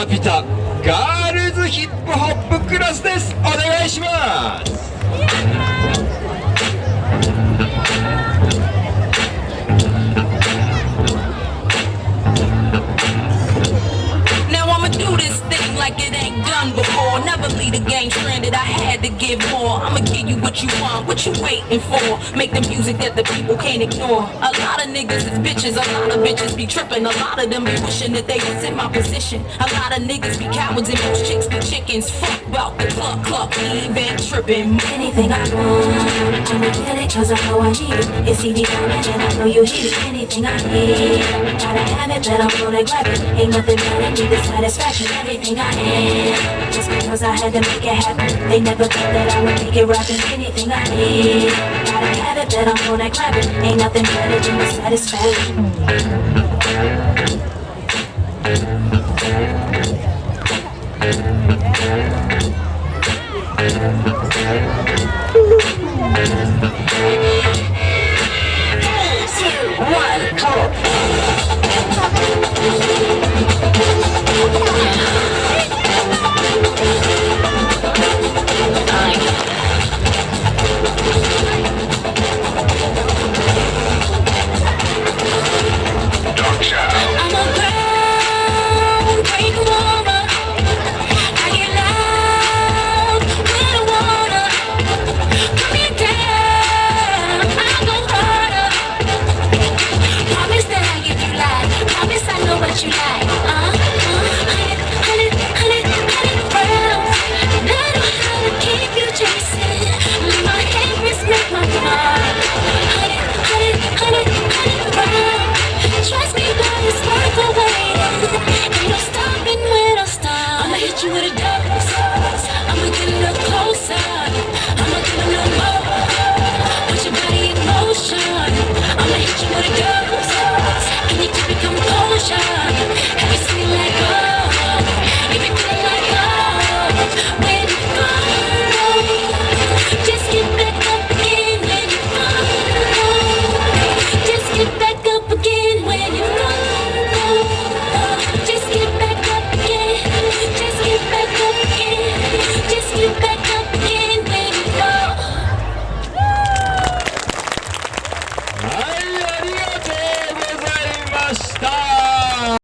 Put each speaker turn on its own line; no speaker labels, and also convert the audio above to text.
アピタガールズヒップホップクラスです。お願いします。
Like it ain't done before. Never leave the game stranded, I had to give more. I'ma give you what you want, what you waiting for. Make the music that the people can't ignore. A lot of niggas is bitches, a lot of bitches be tripping. A lot of them be wishing that they was in my position. A lot of niggas be cowards and most chicks be chickens. Fuck about the cluck, even tripping.
Anything I want, I'ma get it cause I know I need it. It's easy coming and I know you need it. Anything I need, gotta have it, but I'm gonna grab it. Ain't nothing better than the satisfaction. Everything I am, just because I had to make it happen. They never thought that I would make it rapping. Anything I need, gotta have it, but I'm gonna grab it. Ain't nothing better than the satisfaction.
You with a